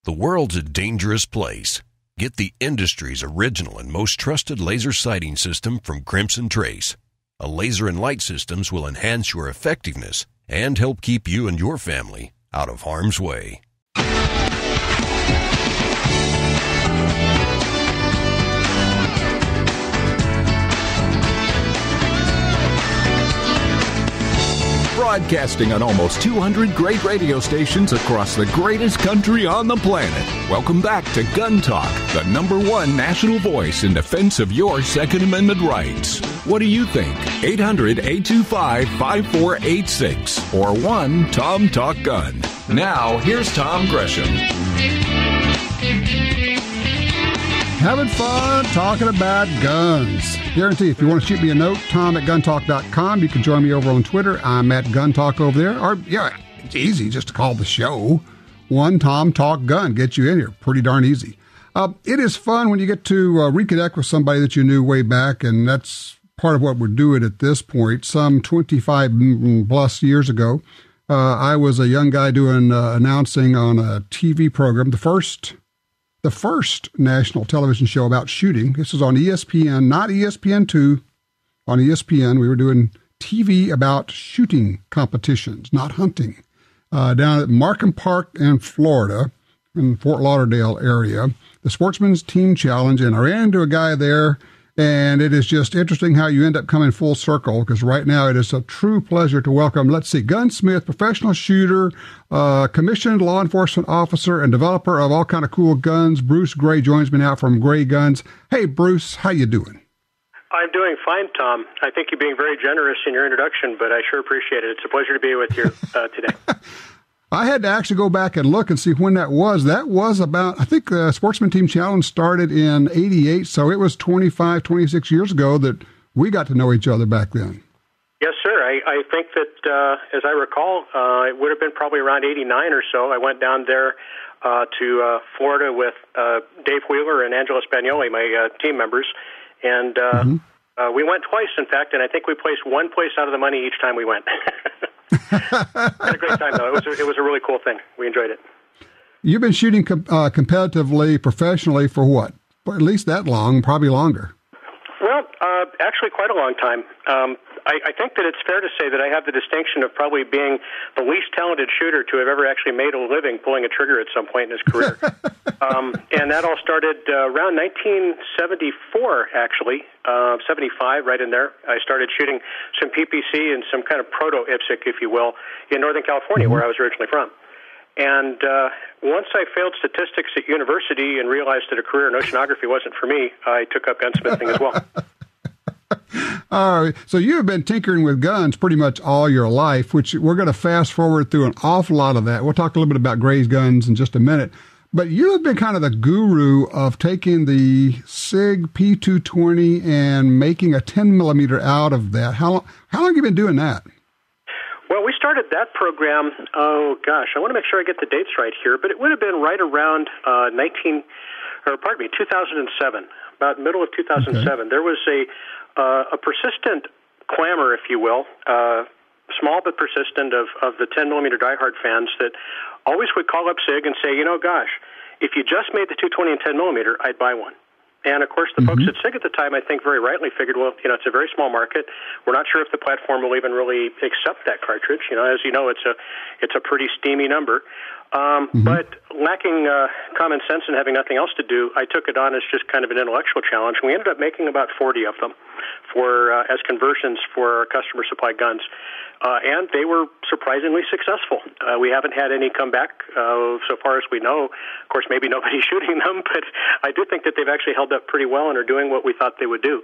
The world's a dangerous place. Get the industry's original and most trusted laser sighting system from Crimson Trace. A laser and light systems will enhance your effectiveness and help keep you and your family out of harm's way. Broadcasting on almost 200 great radio stations across the greatest country on the planet. Welcome back to Gun Talk, the #1 national voice in defense of your Second Amendment rights. What do you think? 800-825-5486 or 1-TOM-TALK-GUN. Now, here's Tom Gresham. Having fun talking about guns. Guarantee if you want to shoot me a note, tom@guntalk.com. You can join me over on Twitter. I'm at GunTalk over there. Or, yeah, it's easy just to call the show. 1-TOM-TALK-GUN. Get you in here. Pretty darn easy. It is fun when you get to reconnect with somebody that you knew way back, and that's part of what we're doing at this point. Some 25 plus years ago, I was a young guy doing announcing on a TV program, the first national television show about shooting. This was on ESPN, not ESPN2. On ESPN, we were doing TV about shooting competitions, not hunting, down at Markham Park in Florida, in Fort Lauderdale area, the Sportsman's Team Challenge. And I ran into a guy there, and it is just interesting how you end up coming full circle, because right now it is a true pleasure to welcome, let's see, gunsmith, professional shooter, commissioned law enforcement officer, and developer of all kind of cool guns. Bruce Gray joins me now from Grayguns. Hey, Bruce, how you doing? I'm doing fine, Tom. I think you're being very generous in your introduction, but I sure appreciate it. It's a pleasure to be with you today. I had to actually go back and look and see when that was. That was about, I think the Sportsman Team Challenge started in 88, so it was 25, 26 years ago that we got to know each other back then. Yes, sir. I think that, as I recall, it would have been probably around 89 or so. I went down there to Florida with Dave Wheeler and Angela Spagnoli, my team members, and we went twice, in fact, and I think we placed one place out of the money each time we went. Had a great time, though. It was a really cool thing. We enjoyed it. You've been shooting competitively, professionally for what? For at least that long, probably longer. Well, actually quite a long time. I think that it's fair to say that I have the distinction of probably being the least talented shooter to have ever actually made a living pulling a trigger at some point in his career. And that all started around 1974, actually, 75, right in there. I started shooting some PPC and some kind of proto-IPSC, if you will, in Northern California, where I was originally from. And once I failed statistics at university and realized that a career in oceanography wasn't for me, I took up gunsmithing as well. All right. So you have been tinkering with guns pretty much all your life, which we're going to fast forward through an awful lot of that. We'll talk a little bit about Gray's guns in just a minute. But you have been kind of the guru of taking the SIG P220 and making a 10 millimeter out of that. How long have you been doing that? Well, we started that program, I want to make sure I get the dates right here, but it would have been right around 2007, about middle of 2007. Okay. There was a persistent clamor, if you will, small but persistent, of the 10 millimeter diehard fans that always would call up SIG and say, if you just made the 220 and 10 millimeter, I'd buy one. And, of course, the folks at SIG at the time, I think, very rightly figured, well, it's a very small market. We're not sure if the platform will even really accept that cartridge. As you know, it's a pretty steamy number. But lacking common sense and having nothing else to do, I took it on as just kind of an intellectual challenge. We ended up making about 40 of them as conversions for our customer supplied guns. And they were surprisingly successful. We haven't had any come back so far as we know. Of course, maybe nobody's shooting them, but I do think that they've actually held up pretty well and are doing what we thought they would do.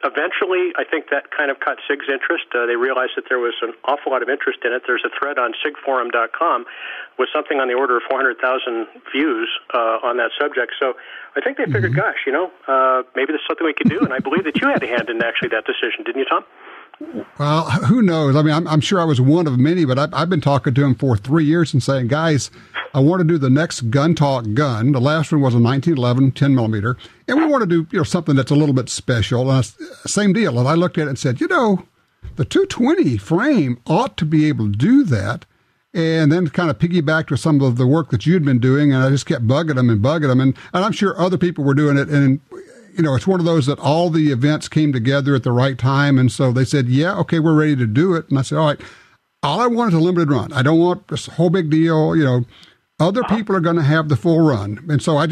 Eventually, I think that kind of caught SIG's interest. They realized that there was an awful lot of interest in it. There's a thread on sigforum.com with something on the order of 400,000 views on that subject. So I think they figured, maybe this is something we could do. And I believe that you had a hand in actually that decision, didn't you, Tom? Well, who knows? I mean, I'm sure I was one of many, but I've been talking to him for 3 years and saying, guys, I want to do the next Gun Talk gun. The last one was a 1911 10 millimeter, and we want to do something that's a little bit special. Same deal. And I looked at it and said, the 220 frame ought to be able to do that. and then kind of piggybacked with some of the work that you'd been doing, and I just kept bugging them, and I'm sure other people were doing it, and it's one of those that all the events came together at the right time, and so they said, yeah, okay, we're ready to do it, and I said, all right, all I want is a limited run. I don't want this whole big deal, Other people are going to have the full run, and so I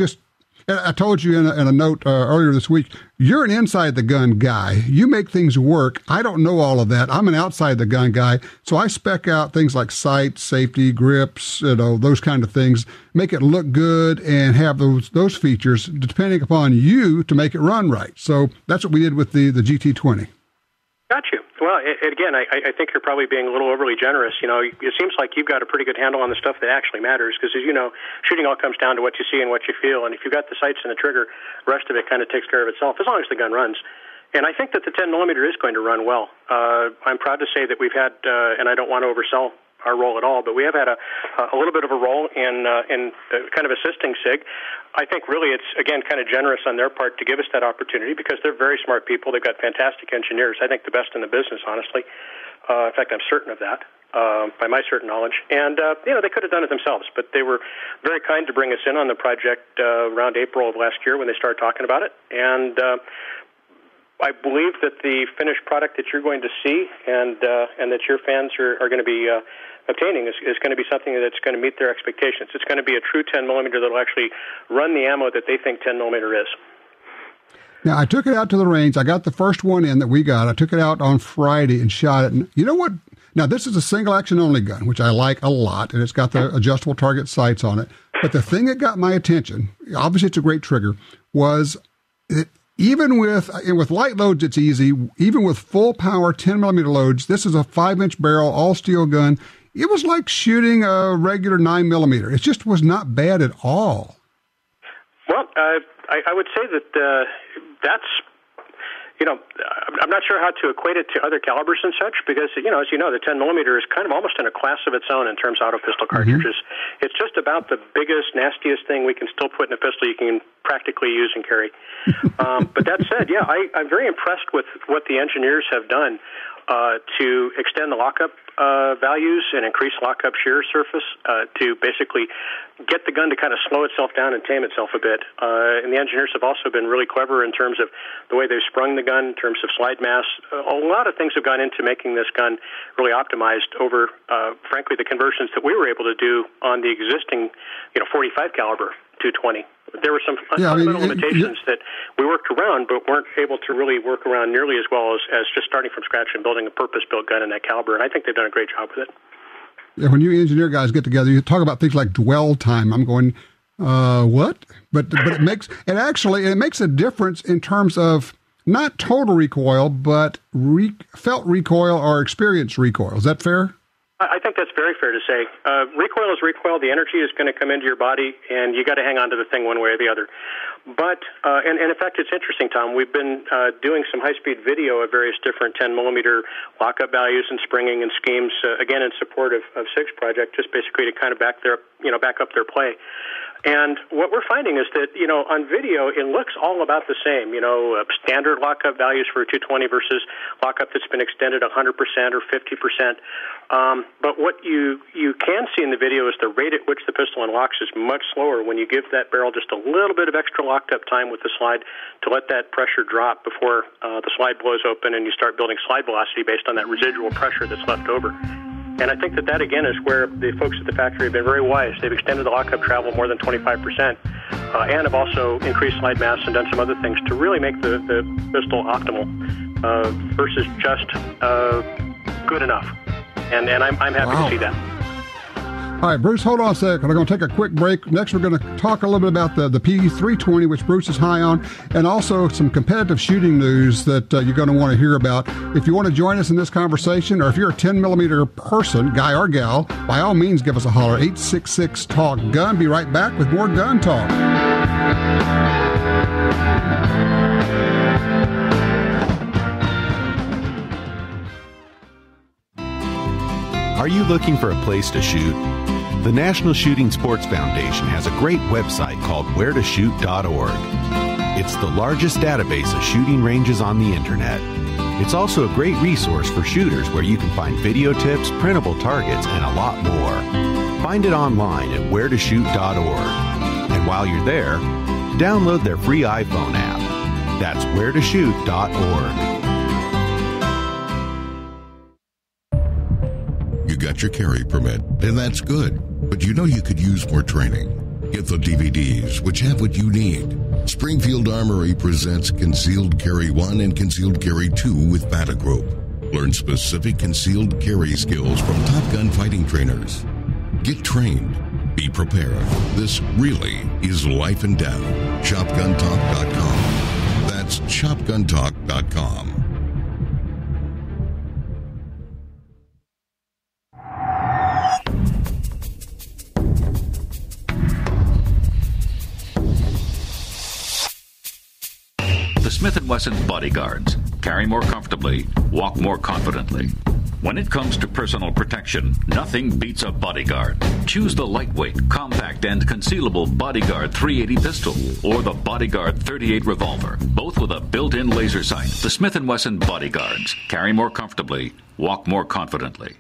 told you in a note earlier this week, you're an inside the gun guy. You make things work. I don't know all of that. I'm an outside the gun guy. So I spec out things like sight, safety, grips, those kind of things, make it look good and have those features depending upon you to make it run right. So that's what we did with the GT20. Got you. Well, again, I think you're probably being a little overly generous. It seems like you've got a pretty good handle on the stuff that actually matters because, as you know, shooting all comes down to what you see and what you feel. And if you've got the sights and the trigger, the rest of it kind of takes care of itself as long as the gun runs. And I think that the 10 millimeter is going to run well. I'm proud to say that we've had, and I don't want to oversell our role at all, but we have had a little bit of a role in kind of assisting SIG. I think really it's, again, kind of generous on their part to give us that opportunity because they're very smart people. They've got fantastic engineers. I think the best in the business, honestly. In fact, I'm certain of that by my certain knowledge. And, they could have done it themselves, but they were very kind to bring us in on the project around April of last year when they started talking about it. And I believe that the finished product that you're going to see and that your fans are going to be obtaining is going to be something that's going to meet their expectations. It's going to be a true 10 millimeter that will actually run the ammo that they think 10 millimeter is. Now, I took it out to the range. I got the first one in that we got. I took it out on Friday and shot it. And you know what? Now, this is a single action only gun, which I like a lot, and it's got the adjustable target sights on it. But the thing that got my attention, obviously it's a great trigger, was that even with light loads, it's easy. Even with full power 10 millimeter loads, this is a 5-inch barrel, all steel gun. It was like shooting a regular 9 millimeter. It just was not bad at all. Well, I would say that that's, I'm not sure how to equate it to other calibers and such because, as you know, the 10 millimeter is kind of almost in a class of its own in terms of auto pistol cartridges. Mm-hmm. It's just about the biggest, nastiest thing we can still put in a pistol you can practically use and carry. But that said, yeah, I'm very impressed with what the engineers have done to extend the lockup values and increase lockup shear surface to basically get the gun to kind of slow itself down and tame itself a bit. And the engineers have also been really clever in terms of the way they've sprung the gun, in terms of slide mass. A lot of things have gone into making this gun really optimized over, frankly, the conversions that we were able to do on the existing, 45 caliber 220. There were some fundamental limitations that we worked around, but weren't able to really work around nearly as well as just starting from scratch and building a purpose-built gun in that caliber. And I think they've done a great job with it. Yeah, when you engineer guys get together, you talk about things like dwell time. I'm going, what? But it makes a difference in terms of not total recoil, but felt recoil or experienced recoil. Is that fair? I think that's very fair to say. Recoil is recoil. The energy is going to come into your body, and you got to hang on to the thing one way or the other. But, and in fact, it's interesting, Tom. We've been doing some high-speed video of various different 10-millimeter lockup values and springing and schemes, again, in support of SIG's project, just basically to kind of back up their play. And what we're finding is that, on video, it looks all about the same. Standard lockup values for a 220 versus lockup that's been extended 100% or 50%. But what you can see in the video is the rate at which the pistol unlocks is much slower when you give that barrel just a little bit of extra locked up time with the slide to let that pressure drop before the slide blows open and you start building slide velocity based on that residual pressure that's left over. And I think that again, is where the folks at the factory have been very wise. They've extended the lockup travel more than 25% and have also increased slide mass and done some other things to really make the pistol optimal versus just good enough. And I'm happy to see that. All right, Bruce, hold on a second. We're going to take a quick break. Next, we're going to talk a little bit about the P320, which Bruce is high on, and also some competitive shooting news that you're going to want to hear about. If you want to join us in this conversation, or if you're a 10-millimeter person, guy or gal, by all means, give us a holler. 866-TALK-GUN. Be right back with more Gun Talk. Are you looking for a place to shoot? The National Shooting Sports Foundation has a great website called wheretoshoot.org. It's the largest database of shooting ranges on the internet. It's also a great resource for shooters where you can find video tips, printable targets, and a lot more. Find it online at wheretoshoot.org. And while you're there, download their free iPhone app. That's wheretoshoot.org. You got your carry permit, and that's good. But you know you could use more training. Get the DVDs, which have what you need. Springfield Armory presents Concealed Carry 1 and Concealed Carry 2 with Bata Group. Learn specific concealed carry skills from Top Gun fighting trainers. Get trained. Be prepared. This really is life and death. ShopGunTalk.com. That's ShopGunTalk.com. The Smith & Wesson Bodyguards. Carry more comfortably, walk more confidently. When it comes to personal protection, nothing beats a Bodyguard. Choose the lightweight, compact, and concealable Bodyguard 380 pistol or the Bodyguard 38 revolver, both with a built-in laser sight. The Smith & Wesson Bodyguards. Carry more comfortably, walk more confidently.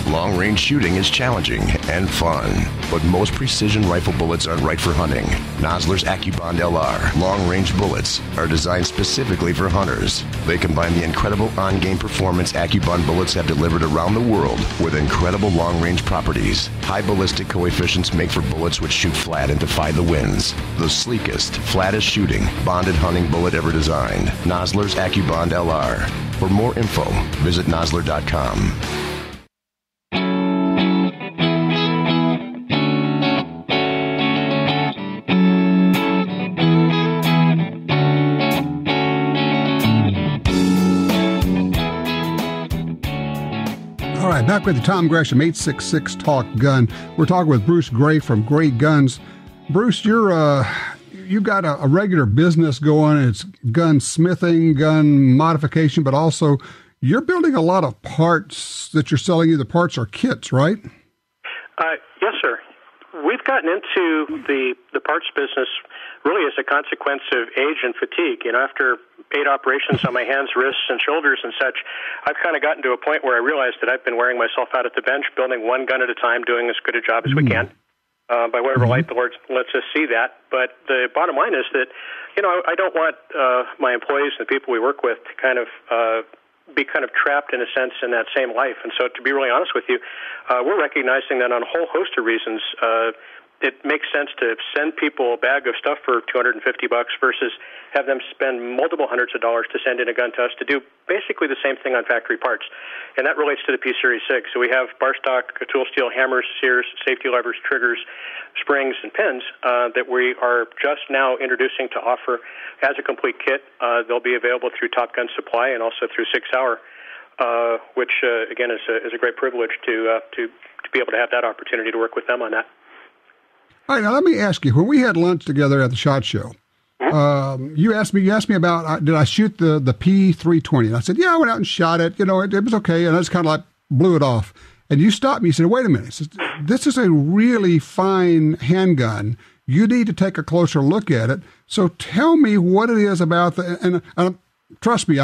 Long-range shooting is challenging and fun, but most precision rifle bullets aren't right for hunting. Nosler's AccuBond LR long-range bullets are designed specifically for hunters. They combine the incredible on-game performance AccuBond bullets have delivered around the world with incredible long-range properties. High ballistic coefficients make for bullets which shoot flat and defy the winds. The sleekest, flattest shooting, bonded hunting bullet ever designed. Nosler's AccuBond LR. For more info, visit nosler.com. All right, back with the Tom Gresham 866 Talk Gun. We're talking with Bruce Gray from Grayguns. Bruce, you've got a regular business going. It's gunsmithing, gun modification, but also you're building a lot of parts that you're selling, either parts or kits, right? Yes, sir. We've gotten into the parts business really as a consequence of age and fatigue. You know, after 8 operations on my hands, wrists, and shoulders and such, I've kind of gotten to a point where I realized that I've been wearing myself out at the bench, building one gun at a time, doing as good a job as we can, by whatever light the Lord lets us see that. But the bottom line is that, you know, I don't want my employees and the people we work with to kind of be kind of trapped, in a sense, in that same life. And so, to be really honest with you, we're recognizing that on a whole host of reasons, it makes sense to send people a bag of stuff for $250 versus have them spend multiple hundreds of dollars to send in a gun to us to do basically the same thing on factory parts. And that relates to the P-Series 6. So we have bar stock, tool steel hammers, sears, safety levers, triggers, springs, and pins that we are just now introducing to offer as a complete kit. They'll be available through Top Gun Supply and also through 6 Hour, which, again, is a great privilege to be able to have that opportunity to work with them on that. All right, now let me ask you, when we had lunch together at the SHOT Show, you asked me about, did I shoot the P320? And I said, yeah, I went out and shot it. You know, it was okay. And I just kind of like blew it off. And you stopped me. You said, wait a minute. Said, this is a really fine handgun. You need to take a closer look at it. So tell me what it is about and trust me,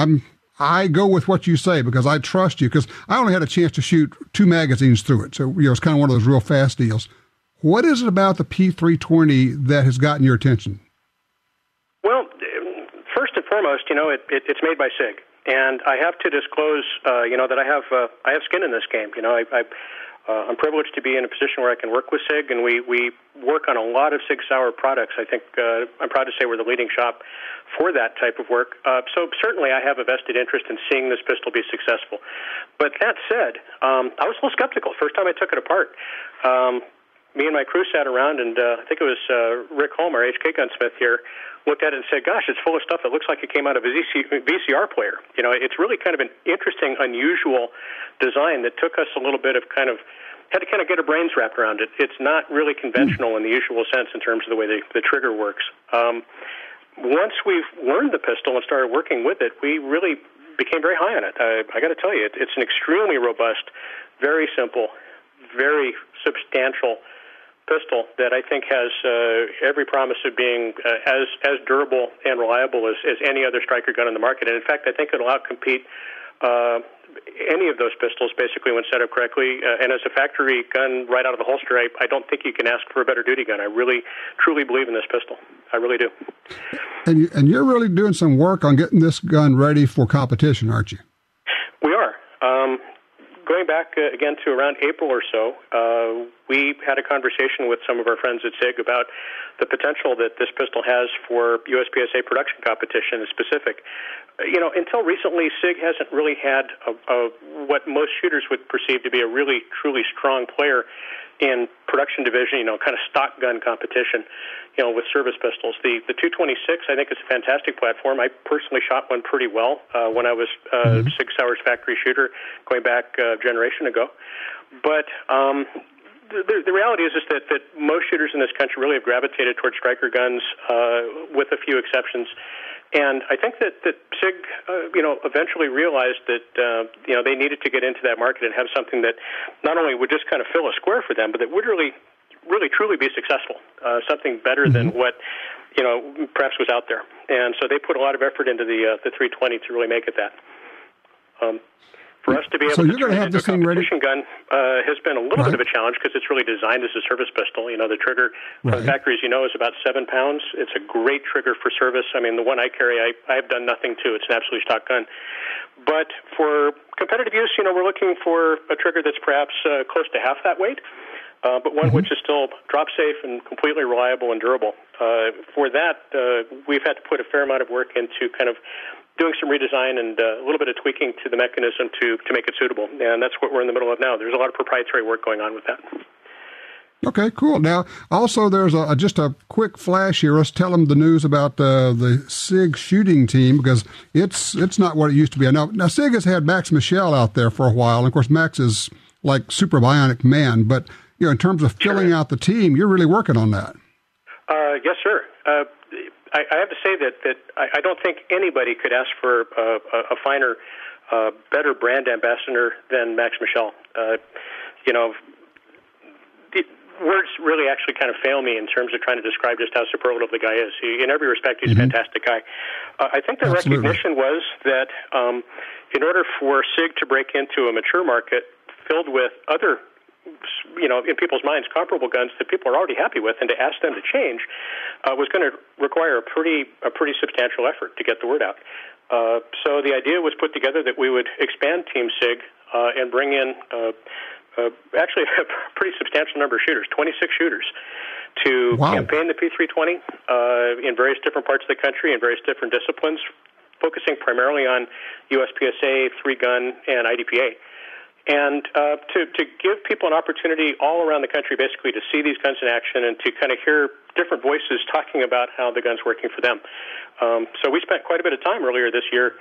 I go with what you say because I trust you, because I only had a chance to shoot 2 magazines through it. So, you know, it's kind of one of those real fast deals. What is it about the P320 that has gotten your attention? Well, first and foremost, you know, it's made by SIG, and I have to disclose, you know, that I have skin in this game. You know, I'm privileged to be in a position where I can work with SIG, and we work on a lot of 6 Hour products. I think I'm proud to say we're the leading shop for that type of work. So certainly I have a vested interest in seeing this pistol be successful. But that said, I was a little skeptical first time I took it apart. Me and my crew sat around, and I think it was Rick Holm, our HK gunsmith here, looked at it and said, gosh, it's full of stuff that looks like it came out of a VCR player. You know, it's really kind of an interesting, unusual design that took us a little bit of had to kind of get our brains wrapped around it. It's not really conventional in the usual sense in terms of the way the trigger works. Once we've learned the pistol and started working with it, we really became very high on it. I got to tell you, it's an extremely robust, very simple, very substantial pistol that I think has every promise of being as durable and reliable as any other striker gun in the market. And in fact, I think it'll outcompete any of those pistols, basically, when set up correctly. And as a factory gun right out of the holster, I don't think you can ask for a better duty gun. I really, truly believe in this pistol. I really do. And you're really doing some work on getting this gun ready for competition, aren't you? We are. Going back again to around April or so, we had a conversation with some of our friends at SIG about the potential that this pistol has for USPSA production competition in specific. Until recently, SIG hasn't really had what most shooters would perceive to be a really, truly strong player in production division, kind of stock gun competition, with service pistols. The 226, I think, is a fantastic platform. I personally shot one pretty well when I was Sig Sauer's factory shooter going back a generation ago. But the reality is that most shooters in this country really have gravitated towards striker guns with a few exceptions. And I think that SIG, eventually realized that, they needed to get into that market and have something that not only would just kind of fill a square for them, but that would really, truly be successful, something better than what, perhaps was out there. And so they put a lot of effort into the 320 to really make it that. For us to be able to turn it into a competition gun has been a little bit of a challenge because it's really designed as a service pistol. The trigger from the factory, as you know, is about 7 pounds. It's a great trigger for service. I mean, the one I carry, I've done nothing to. It's an absolutely stock gun. But for competitive use, we're looking for a trigger that's perhaps close to half that weight, but one which is still drop safe and completely reliable and durable. For that, we've had to put a fair amount of work into kind of doing some redesign and a little bit of tweaking to the mechanism to make it suitable. And that's what we're in the middle of now. There's a lot of proprietary work going on with that. Okay, cool. Now, also, there's just a quick flash here. Let's tell them the news about the SIG shooting team, because it's not what it used to be. Now, SIG has had Max Michel out there for a while. And of course, Max is like super bionic man. But, in terms of filling out the team, you're really working on that. Yes, sir. I have to say that I don't think anybody could ask for a finer, better brand ambassador than Max Michel. Words really actually kind of fail me in terms of trying to describe just how superlative the guy is. In every respect, he's a fantastic guy. I think the recognition was that in order for SIG to break into a mature market filled with other, in people's minds, comparable guns that people are already happy with, and to ask them to change was going to require a pretty substantial effort to get the word out. So the idea was put together that we would expand Team SIG and bring in actually a pretty substantial number of shooters, 26 shooters, to campaign the P320 in various different parts of the country in various different disciplines, focusing primarily on USPSA, 3-gun, and IDPA. And to give people an opportunity all around the country, basically, to see these guns in action and to kind of hear different voices talking about how the gun's working for them. So we spent quite a bit of time earlier this year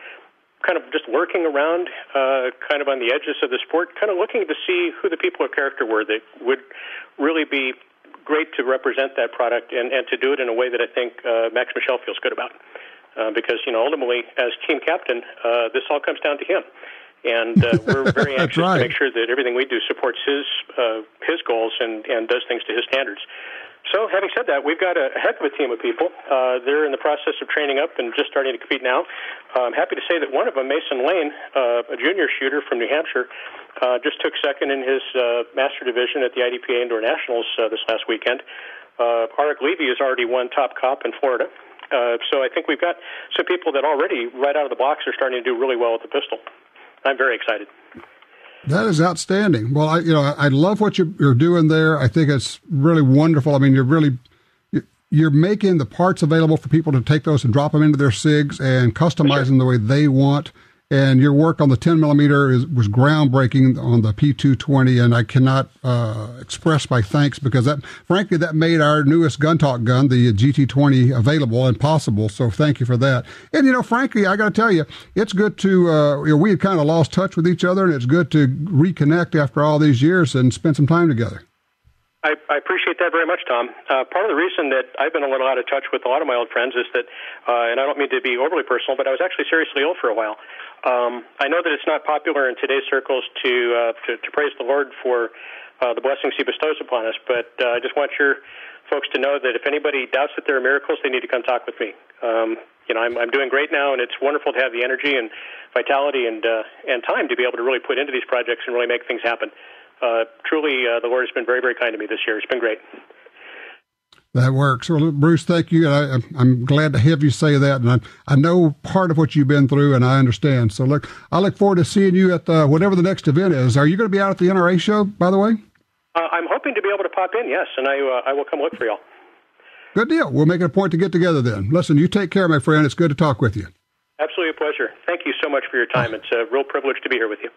kind of just lurking around kind of on the edges of the sport, kind of looking to see who the people of character were that would really be great to represent that product and to do it in a way that I think Max Michel feels good about. Because, ultimately, as team captain, this all comes down to him. And we're very anxious to make sure that everything we do supports his goals and does things to his standards. So, having said that, we've got a heck of a team of people. They're in the process of training up and just starting to compete now. I'm happy to say that one of them, Mason Lane, a junior shooter from New Hampshire, just took second in his master division at the IDPA Indoor Nationals this last weekend. Arik Levy has already won top cop in Florida. So I think we've got some people that already, right out of the box, are starting to do really well with the pistol. I'm very excited. That is outstanding. Well, I love what you're doing there. I think it's really wonderful. I mean, you're making the parts available for people to take those and drop them into their SIGs and customize them the way they want. And your work on the 10 millimeter was groundbreaking on the P220, and I cannot express my thanks because that made our newest GUNTALK gun, the GT20, available and possible. So thank you for that. And frankly, I got to tell you, it's good to we had kind of lost touch with each other, and it's good to reconnect after all these years and spend some time together. I appreciate that very much, Tom. Part of the reason that I've been a little out of touch with a lot of my old friends is that, and I don't mean to be overly personal, but I was actually seriously ill for a while. I know that it's not popular in today's circles to praise the Lord for the blessings he bestows upon us. But I just want your folks to know that if anybody doubts that there are miracles, they need to come talk with me. I'm doing great now, and it's wonderful to have the energy and vitality and time to be able to really put into these projects and really make things happen. Truly, the Lord has been very, very kind to me this year. It's been great. That works. Well, Bruce, thank you. I'm glad to have you say that, and I know part of what you've been through, and I understand. So, I look forward to seeing you at whatever the next event is. Are you going to be out at the NRA show, by the way? I'm hoping to be able to pop in, yes, and I will come look for y'all. Good deal. We'll make it a point to get together then. Listen, you take care, my friend. It's good to talk with you. Absolutely a pleasure. Thank you so much for your time. It's a real privilege to be here with you.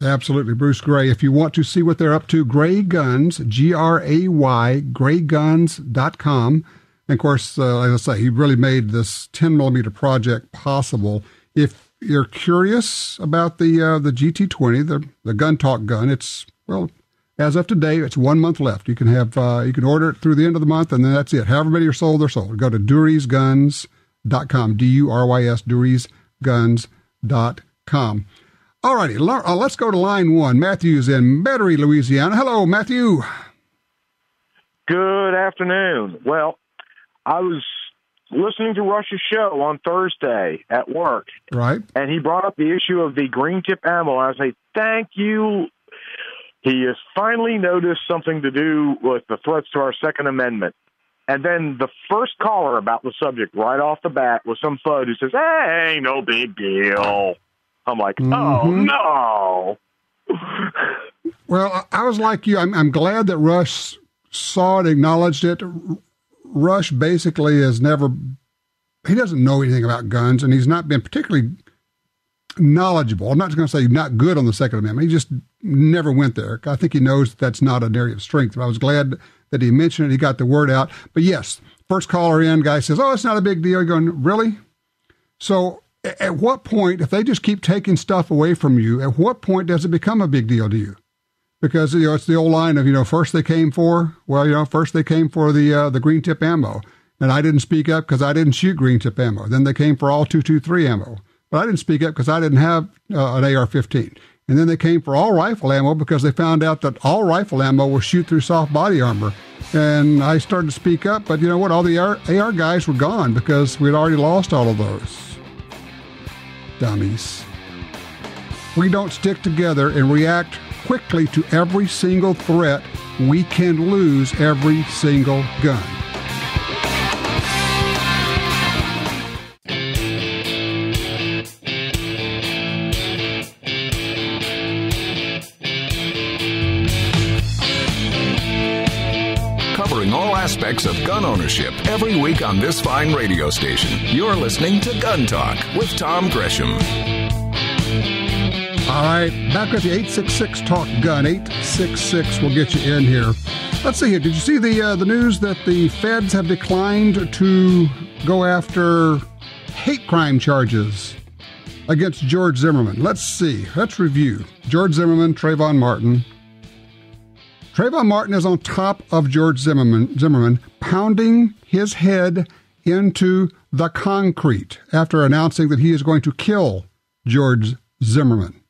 Absolutely. Bruce Gray. If you want to see what they're up to, Gray Guns, Gray, grayguns.com. And of course, like I say, he really made this 10mm project possible. If you're curious about the GT20, the GUNTALK gun, it's, well, as of today, it's 1 month left. You can you can order it through the end of the month, and then that's it. However many are sold, they're sold. Go to DurysGuns.com, DURYS, DurysGuns.com. All righty, let's go to line one. Matthew's in Metairie, Louisiana. Hello, Matthew. Good afternoon. Well, I was listening to Rush's show on Thursday at work. Right. And he brought up the issue of the green tip ammo. I say, thank you. He has finally noticed something to do with the threats to our Second Amendment. And then the first caller about the subject right off the bat was some FUD who says, hey, no big deal. I'm like, oh, no. Well, I was like you. I'm glad that Rush saw it, acknowledged it. Rush basically he doesn't know anything about guns, and he's not been particularly knowledgeable. I'm not going to say not good on the Second Amendment. He just never went there. I think he knows that's not an area of strength. But I was glad that he mentioned it. He got the word out. But yes, first caller in, guy says, oh, it's not a big deal. You're going, really? So at what point, if they just keep taking stuff away from you, at what point does it become a big deal to you? Because, it's the old line of, first they came for the green tip ammo. And I didn't speak up because I didn't shoot green tip ammo. Then they came for all 223 ammo. But I didn't speak up because I didn't have an AR-15. And then they came for all rifle ammo because they found out that all rifle ammo will shoot through soft body armor. And I started to speak up, but you know what? All the AR guys were gone because we'd already lost all of those. Dummies. We don't stick together and react quickly to every single threat, we can lose every single gun. Covering all aspects of gun ownership every week on this fine radio station. You're listening to Gun Talk with Tom Gresham. All right, back with the 866 Talk Gun. 866 will get you in here. Let's see here. Did you see the news that the feds have declined to go after hate crime charges against George Zimmerman? Let's see. Let's review. George Zimmerman, Trayvon Martin. Trayvon Martin is on top of George Zimmerman, pounding his head into the concrete after announcing that he is going to kill George Zimmerman.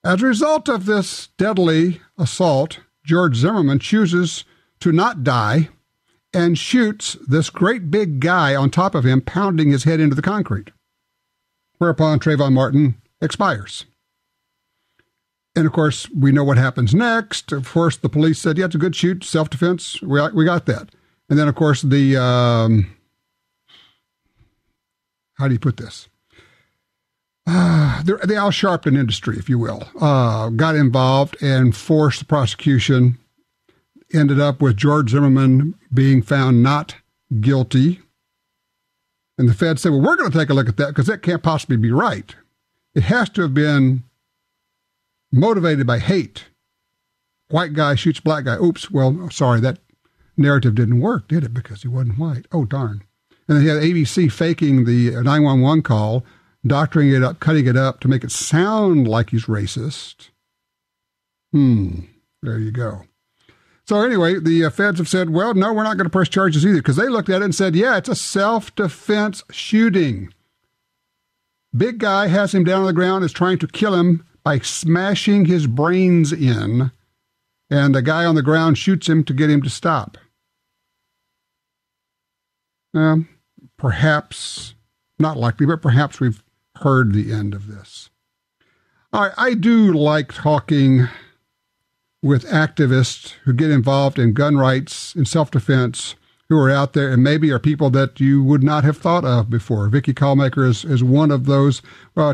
As a result of this deadly assault, George Zimmerman chooses to not die and shoots this great big guy on top of him, pounding his head into the concrete, whereupon Trayvon Martin expires. And, of course, we know what happens next. Of course, the police said, yeah, it's a good shoot, self-defense. We got that. And then, of course, the, how do you put this? The Al Sharpton industry, if you will, got involved and forced the prosecution, ended up with George Zimmerman being found not guilty. And the Fed said, well, we're going to take a look at that because that can't possibly be right. It has to have been motivated by hate. White guy shoots black guy. Oops, well, sorry, that narrative didn't work, did it? Because he wasn't white. Oh, darn. And then he had ABC faking the 911 call, doctoring it up, cutting it up to make it sound like he's racist. There you go. So anyway, the feds have said, well, no, we're not going to press charges either, because they looked at it and said, yeah, it's a self-defense shooting. Big guy has him down on the ground, is trying to kill him by smashing his brains in, and the guy on the ground shoots him to get him to stop. Perhaps, not likely, but perhaps we've heard the end of this. I do like talking with activists who get involved in gun rights and self-defense, who are out there and maybe are people that you would not have thought of before. Vicki Kawelmacher is one of those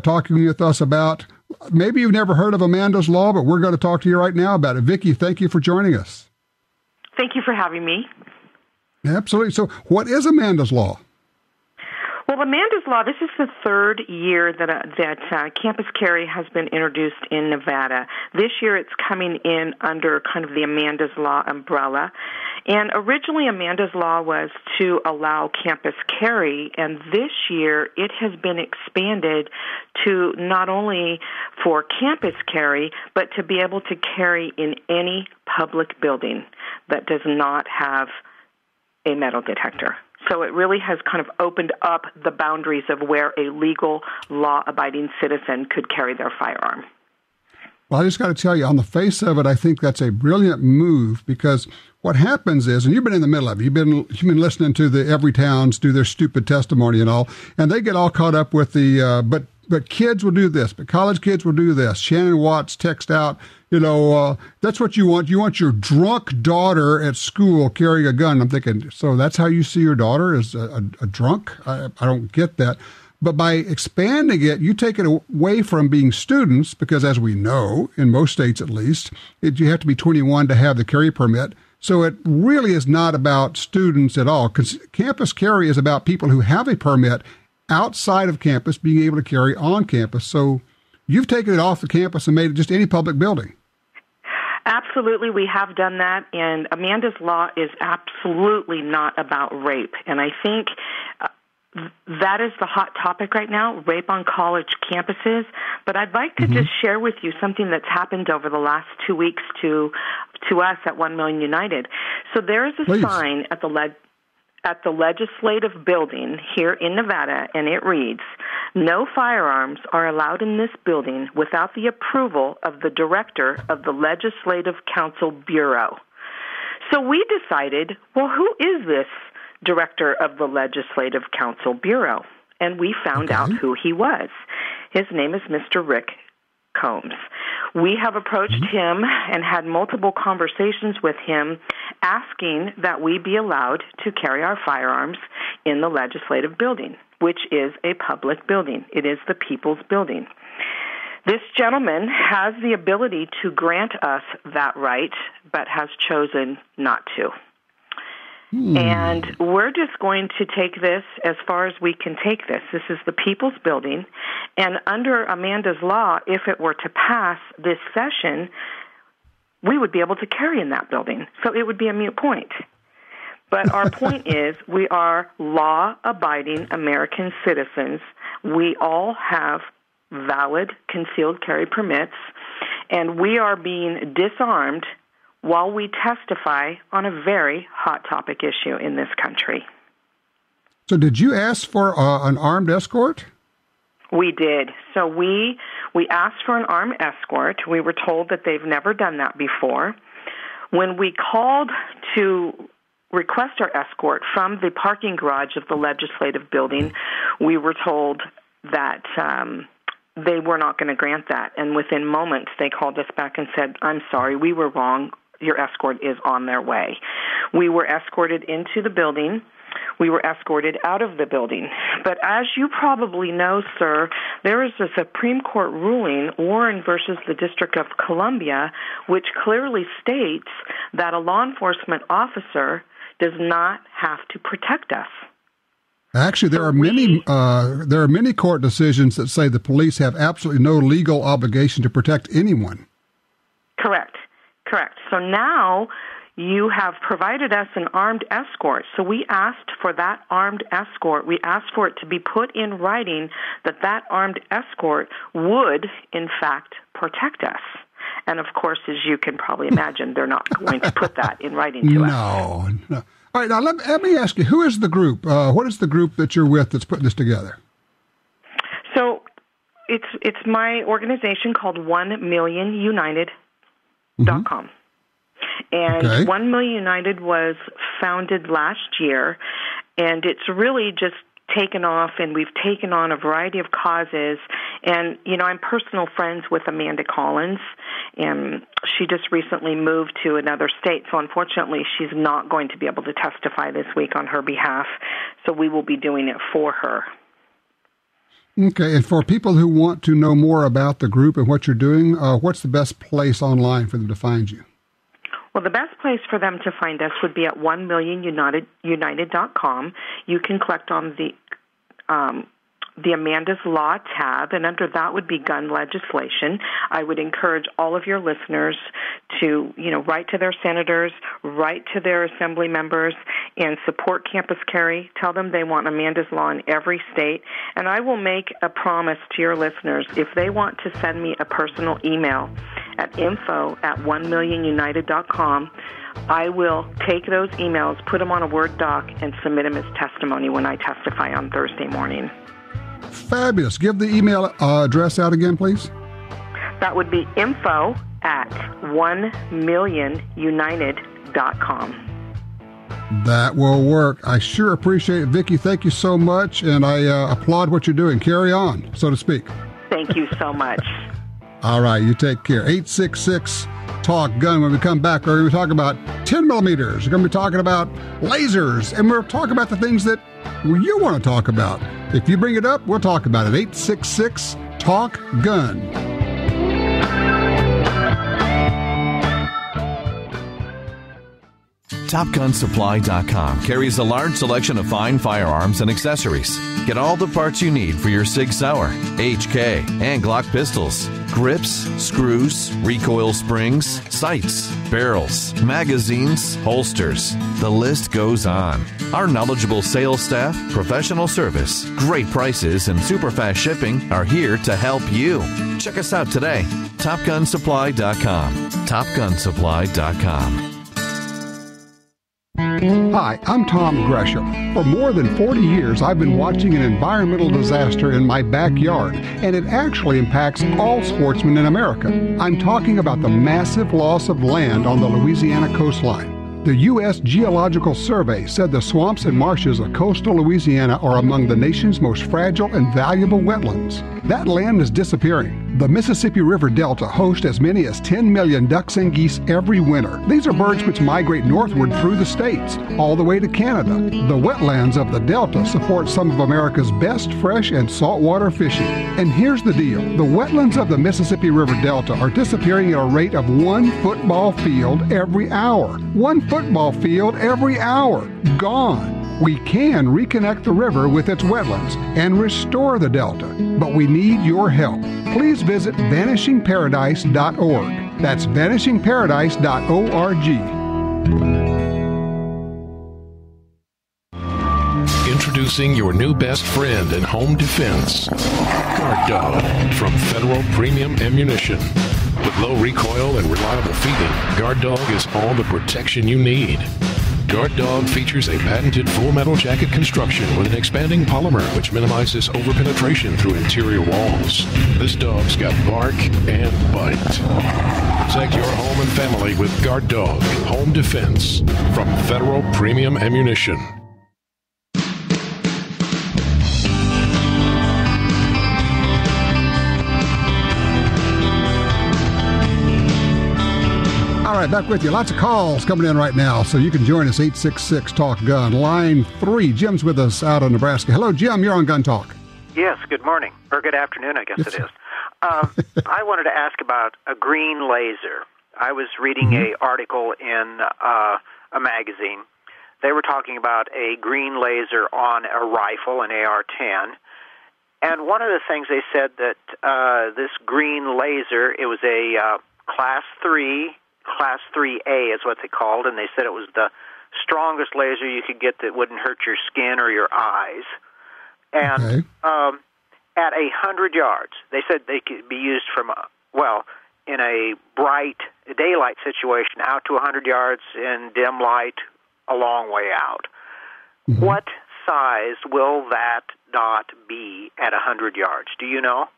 talking with us about, maybe you've never heard of Amanda's Law, but we're going to talk to you right now about it. Vicki, thank you for joining us. Thank you for having me. Absolutely. So what is Amanda's Law? Well, Amanda's Law, this is the third year that campus carry has been introduced in Nevada. This year it's coming in under kind of the Amanda's Law umbrella. And originally Amanda's Law was to allow campus carry, and this year it has been expanded to not only for campus carry, but to be able to carry in any public building that does not have a metal detector. So it really has kind of opened up the boundaries of where a legal, law-abiding citizen could carry their firearm. Well, I just got to tell you, on the face of it, I think that's a brilliant move, because what happens is, and you've been in the middle of it, you've been listening to the Every Towns do their stupid testimony and all, and they get all caught up with the, but kids will do this, but college kids will do this. Shannon Watts text out, that's what you want. You want your drunk daughter at school carrying a gun. I'm thinking, so that's how you see your daughter, as a drunk? I don't get that. But by expanding it, you take it away from being students, because as we know, in most states at least, you have to be 21 to have the carry permit. So it really is not about students at all. Campus carry is about people who have a permit outside of campus being able to carry on campus. So you've taken it off the campus and made it just any public building. Absolutely, we have done that, and Amanda's Law is absolutely not about rape. And I think that is the hot topic right now, rape on college campuses. But I'd like to just share with you something that's happened over the last 2 weeks to us at 1 Million United. So there is a sign at the legislative building here in Nevada, and it reads, "No firearms are allowed in this building without the approval of the director of the Legislative Council Bureau." So we decided, well, who is this director of the Legislative Council Bureau? And we found out who he was. His name is Mr. Rick Combs. We have approached him and had multiple conversations with him asking that we be allowed to carry our firearms in the legislative building, which is a public building. It is the people's building. This gentleman has the ability to grant us that right, but has chosen not to. And we're just going to take this as far as we can take this. This is the people's building. And under Amanda's Law, if it were to pass this session, we would be able to carry in that building. So it would be a moot point. But our point is, we are law-abiding American citizens. We all have valid concealed carry permits, and we are being disarmed while we testify on a very hot topic issue in this country. So did you ask for an armed escort? We did. So we asked for an armed escort. We were told that they've never done that before. When we called to request our escort from the parking garage of the legislative building, we were told that they were not going to grant that. And within moments, they called us back and said, "I'm sorry, we were wrong. Your escort is on their way." We were escorted into the building. We were escorted out of the building. But as you probably know, sir, there is a Supreme Court ruling, Warren versus the District of Columbia, which clearly states that a law enforcement officer does not have to protect us. Actually, there are many court decisions that say the police have absolutely no legal obligation to protect anyone. Correct. So now you have provided us an armed escort. So we asked for that armed escort. We asked for it to be put in writing that that armed escort would, in fact, protect us. And, of course, as you can probably imagine, they're not going to put that in writing to us. No. All right, now let me ask you, who is the group? What is the group that you're with that's putting this together? So it's my organization called 1millionunited.com. And 1 Million United was founded last year, and it's really just taken off, and we've taken on a variety of causes. And, you know, I'm personal friends with Amanda Collins, and she just recently moved to another state, so unfortunately she's not going to be able to testify this week on her behalf, so we will be doing it for her. Okay, and for people who want to know more about the group and what you're doing, what's the best place online for them to find you? Well, the best place for them to find us would be at 1millionunited.com. You can click on the Amanda's Law tab, and under that would be gun legislation. I would encourage all of your listeners to, you know, write to their senators, write to their assembly members, and support campus carry. Tell them they want Amanda's Law in every state. And I will make a promise to your listeners, if they want to send me a personal email at info@1millionunited.com, I will take those emails, put them on a Word doc, and submit them as testimony when I testify on Thursday morning. Fabulous. Give the email address out again, please. That would be info@1millionunited.com. That will work. I sure appreciate it, Vicki. Thank you so much, and I applaud what you're doing. Carry on, so to speak. Thank you so much. All right, you take care. 866-TALK-GUN. When we come back, we're going to be talking about 10 millimeters. We're going to be talking about lasers, and we're talking about the things that you want to talk about. If you bring it up, we'll talk about it. 866-TALK-GUN. TopGunSupply.com carries a large selection of fine firearms and accessories. Get all the parts you need for your Sig Sauer, HK, and Glock pistols. Grips, screws, recoil springs, sights, barrels, magazines, holsters. The list goes on. Our knowledgeable sales staff, professional service, great prices, and super fast shipping are here to help you. Check us out today. TopGunSupply.com. TopGunSupply.com. Hi, I'm Tom Gresham. For more than 40 years, I've been watching an environmental disaster in my backyard, and it actually impacts all sportsmen in America. I'm talking about the massive loss of land on the Louisiana coastline. The U.S. Geological Survey said the swamps and marshes of coastal Louisiana are among the nation's most fragile and valuable wetlands. That land is disappearing. The Mississippi River Delta hosts as many as 10 million ducks and geese every winter. These are birds which migrate northward through the states, all the way to Canada. The wetlands of the Delta support some of America's best fresh and saltwater fishing. And here's the deal. The wetlands of the Mississippi River Delta are disappearing at a rate of 1 football field every hour. 1 football field every hour. Gone. We can reconnect the river with its wetlands and restore the Delta, but we need your help. Please visit vanishingparadise.org. That's vanishingparadise.org. Introducing your new best friend in home defense, Guard Dog from Federal Premium Ammunition. With low recoil and reliable feeding, Guard Dog is all the protection you need. Guard Dog features a patented full metal jacket construction with an expanding polymer which minimizes overpenetration through interior walls. This dog's got bark and bite. Protect your home and family with Guard Dog Home Defense from Federal Premium Ammunition. All right, back with you. Lots of calls coming in right now, so you can join us, 866-TALK-GUN. Line 3, Jim's with us out of Nebraska. Hello, Jim. You're on Gun Talk. Yes, good morning, or good afternoon, I guess it is. I wanted to ask about a green laser. I was reading an article in a magazine. They were talking about a green laser on a rifle, an AR-10. And one of the things they said that this green laser, it was a Class 3A is what they called, and they said it was the strongest laser you could get that wouldn't hurt your skin or your eyes. And at 100 yards, they said they could be used from, in a bright daylight situation out to 100 yards, in dim light a long way out. What size will that dot be at 100 yards? Do you know?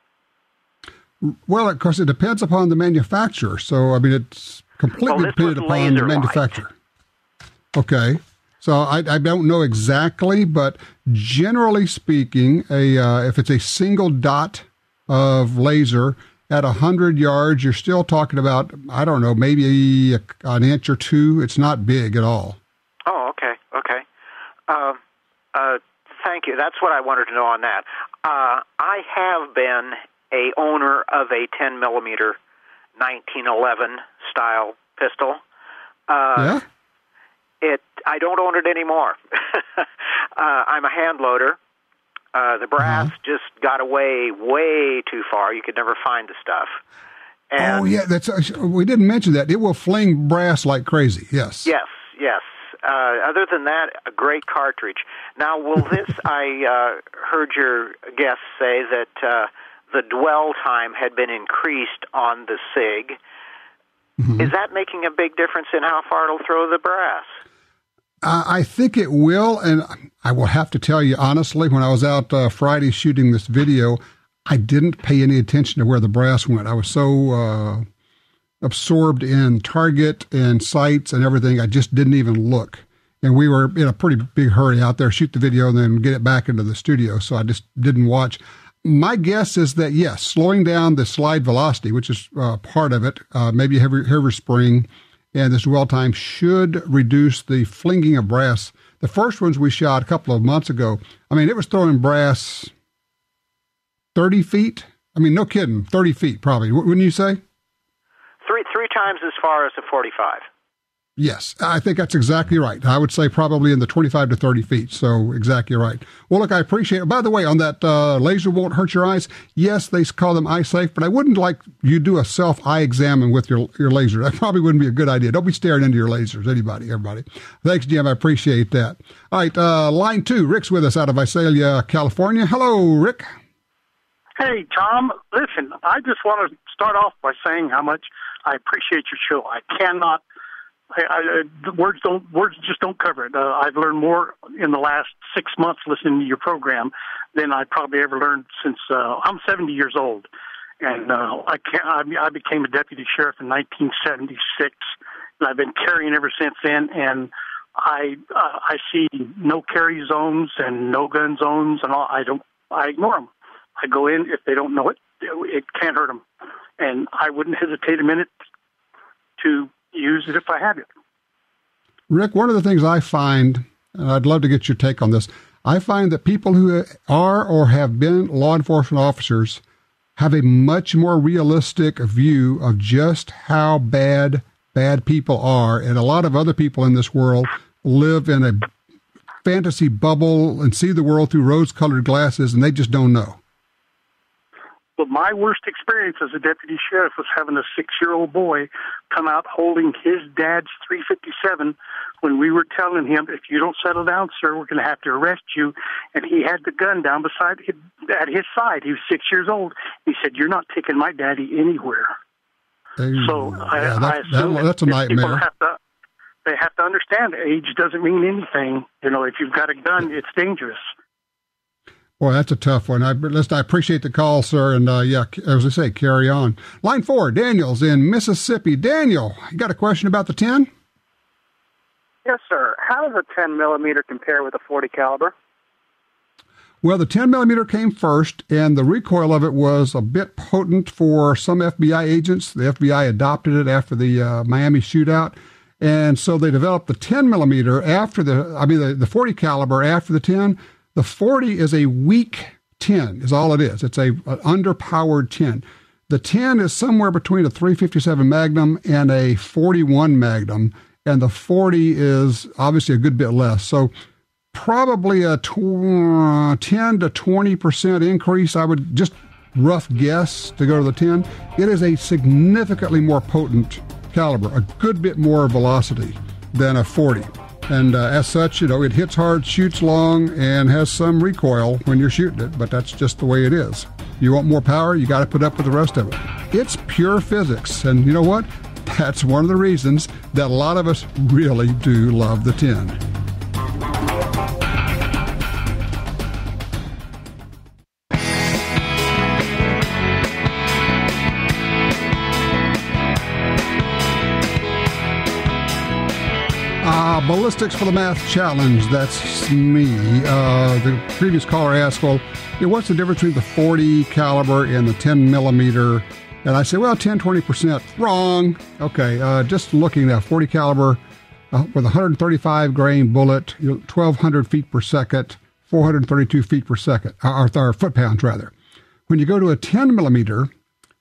Well, of course, it depends upon the manufacturer. So, I mean, it's completely dependent upon the manufacturer. Okay. So I don't know exactly, but generally speaking, if it's a single dot of laser at 100 yards, you're still talking about, I don't know, maybe an inch or two. It's not big at all. Oh, okay. Thank you. That's what I wanted to know on that. I have been a owner of a 10 millimeter 1911 style pistol. Yeah? I don't own it anymore. I'm a hand loader. The brass just got away way too far. You could never find the stuff. And we didn't mention that. It will fling brass like crazy. Yes. Yes. Other than that, a great cartridge. Now, will this? I heard your guest say that the dwell time had been increased on the SIG. Mm-hmm. Is that making a big difference in how far it'll throw the brass? I think it will, and I will have to tell you honestly, when I was out Friday shooting this video, I didn't pay any attention to where the brass went. I was so absorbed in target and sights and everything, I just didn't even look. And we were in a pretty big hurry out there, shoot the video and then get it back into the studio, so I just didn't watch. My guess is that, yes, slowing down the slide velocity, which is part of it, maybe a heavier spring, and this dwell time should reduce the flinging of brass. The first ones we shot a couple of months ago, I mean, it was throwing brass 30 feet. I mean, no kidding, 30 feet probably. Wouldn't you say? Three times as far as a 45. Yes, I think that's exactly right. I would say probably in the 25 to 30 feet, so exactly right. Well, look, I appreciate it. By the way, on that laser won't hurt your eyes, yes, they call them eye safe, but I wouldn't like you do a self-eye examine with your laser. That probably wouldn't be a good idea. Don't be staring into your lasers, everybody. Thanks, Jim. I appreciate that. All right, line 2, Rick's with us out of Visalia, California. Hello, Rick. Hey, Tom. Listen, I just want to start off by saying how much I appreciate your show. I cannot... words just don't cover it. I've learned more in the last 6 months listening to your program than I probably ever learned since I'm 70 years old, and I became a deputy sheriff in 1976, and I've been carrying ever since then. And I see no carry zones and no gun zones, and all. I ignore them. I go in if they don't know it. It can't hurt them, and I wouldn't hesitate a minute to use it if I had it. Rick, one of the things I find, and I'd love to get your take on this, I find that people who are or have been law enforcement officers have a much more realistic view of just how bad people are, and a lot of other people in this world live in a fantasy bubble and see the world through rose-colored glasses, and they just don't know. But my worst experience as a deputy sheriff was having a 6-year-old boy come out holding his dad's .357 when we were telling him, if you don't settle down, sir, we're going to have to arrest you. And he had the gun down beside him, at his side. He was 6 years old. He said, "You're not taking my daddy anywhere." So I assume that's a nightmare. They have to understand age doesn't mean anything. You know, if you've got a gun, it's dangerous. Boy, that's a tough one. I appreciate the call, sir, and as I say, carry on. Line 4, Daniel's in Mississippi. Daniel, you got a question about the 10? Yes, sir. How does a 10 millimeter compare with a 40 caliber? Well, the 10 millimeter came first, and the recoil of it was a bit potent for some FBI agents. The FBI adopted it after the Miami shootout, and so they developed the 10 millimeter after the 40 caliber after the 10. The 40 is a weak 10, is all it is. It's an underpowered 10. The 10 is somewhere between a .357 Magnum and a .41 Magnum, and the 40 is obviously a good bit less. So probably a 10 to 20% increase, I would just rough guess to go to the 10. It is a significantly more potent caliber, a good bit more velocity than a 40. And as such, it hits hard, shoots long, and has some recoil when you're shooting it, but that's just the way it is. You want more power, you got to put up with the rest of it. It's pure physics, and you know what? That's one of the reasons that a lot of us really do love the 10. Ballistics for the Math Challenge. That's me. The previous caller asked, well, what's the difference between the 40 caliber and the 10 millimeter? And I said, well, 10, 20%. Wrong. Okay, just looking at 40 caliber with a 135 grain bullet, 1,200 feet per second, 432 feet per second, or foot-pounds, rather. When you go to a 10 millimeter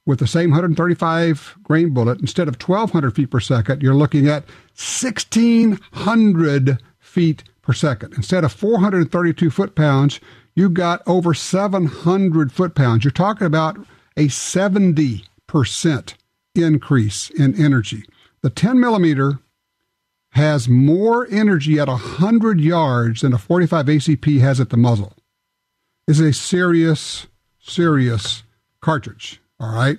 with the same 135 grain bullet, instead of 1,200 feet per second, you're looking at 1,600 feet per second. Instead of 432 foot-pounds, you got over 700 foot-pounds. You're talking about a 70% increase in energy. The 10 millimeter has more energy at 100 yards than a 45 ACP has at the muzzle. It's a serious cartridge. All right.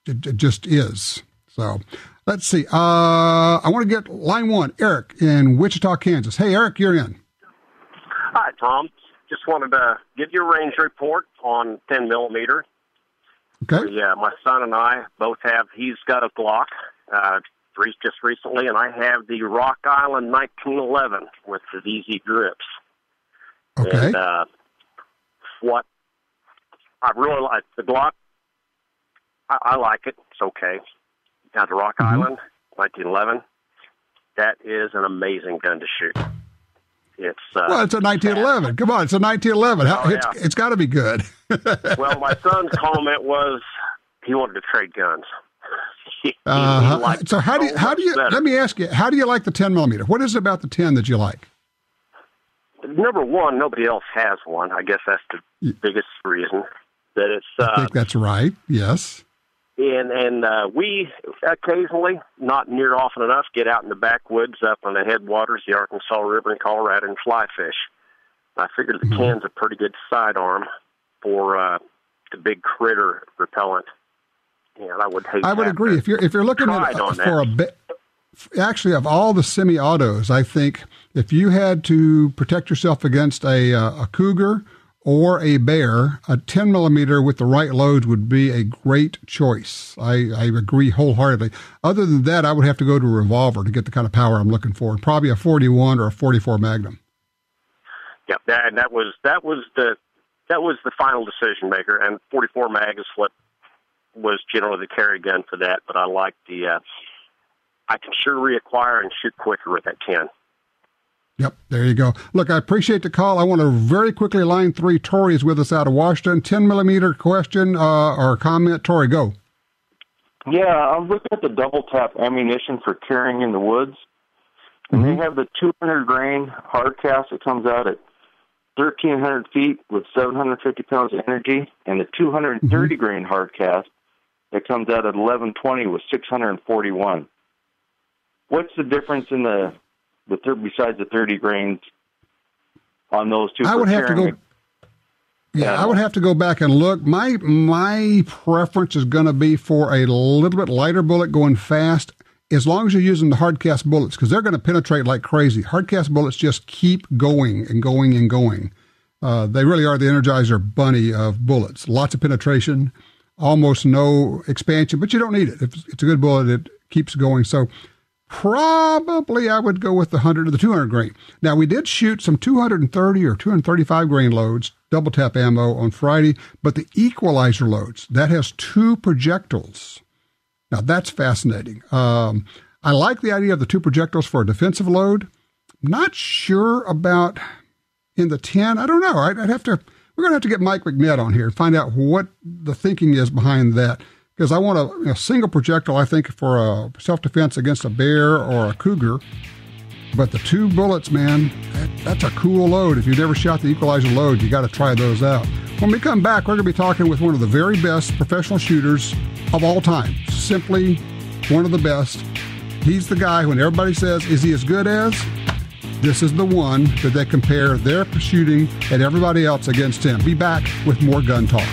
It just is. So let's see. I want to get line one, Eric in Wichita, Kansas. Hey, Eric, you're in. Hi, Tom. Just wanted to give you a range report on 10 millimeter. Okay. Yeah, my son and I both have, he's got a Glock, just recently, and I have the Rock Island 1911 with the easy grips. Okay. And what I really like, the Glock, I like it. It's okay. Now, the Rock Island 1911, that is an amazing gun to shoot. It's well, it's a 1911. Come on, it's a 1911. It's got to be good. Well, my son's comment was he wanted to trade guns. So how do you? Let me ask you, how do you like the 10 millimeter? What is it about the 10 that you like? Number one, nobody else has one. I guess that's the biggest reason. That it's. I think that's right. Yes. And we occasionally, not near often enough, get out in the backwoods up on the headwaters, the Arkansas River in Colorado, and fly fish. I figured the 10's a pretty good sidearm for the big critter repellent. And I would agree. If you're looking for a bit, actually, of all the semi-autos, I think if you had to protect yourself against a cougar or a bear, a 10 millimeter with the right loads would be a great choice. I agree wholeheartedly. Other than that, I would have to go to a revolver to get the kind of power I'm looking for, and probably a 41 or a 44 Magnum. Yeah, and that was the final decision maker. And 44 Mag is what was generally the carry gun for that. But I like I can sure reacquire and shoot quicker with that 10. Yep, there you go. Look, I appreciate the call. I want to very quickly, line 3, Tori is with us out of Washington. 10 millimeter question or comment. Tori, go. Yeah, I'm looking at the double tap ammunition for carrying in the woods. And they have the 200 grain hard cast that comes out at 1,300 feet with 750 pounds of energy, and the 230 grain hard cast that comes out at 1120 with 641. What's the difference in besides the 30 grains on those two? I would have to go. Yeah, I would have to go back and look. My preference is going to be for a little bit lighter bullet going fast, as long as you're using the hard cast bullets, because they're going to penetrate like crazy. Hard cast bullets just keep going and going and going. They really are the Energizer bunny of bullets. Lots of penetration, almost no expansion, but you don't need it. If it's a good bullet, it keeps going. So probably I would go with the 200 grain. Now, we did shoot some 230 or 235 grain loads, double tap ammo on Friday, but the equalizer loads, that has 2 projectiles. Now, that's fascinating. I like the idea of the 2 projectiles for a defensive load. Not sure about in the 10. I don't know. We're going to have to get Mike McNett on here and find out what the thinking is behind that. Because I want a single projectile, I think, for a self-defense against a bear or a cougar. But the 2 bullets, man, that's a cool load. If you've never shot the equalizer load, you got to try those out. When we come back, we're going to be talking with one of the very best professional shooters of all time. Simply one of the best. He's the guy, when everybody says, is he as good as? This is the one that they compare their shooting and everybody else against him. Be back with more Gun Talk.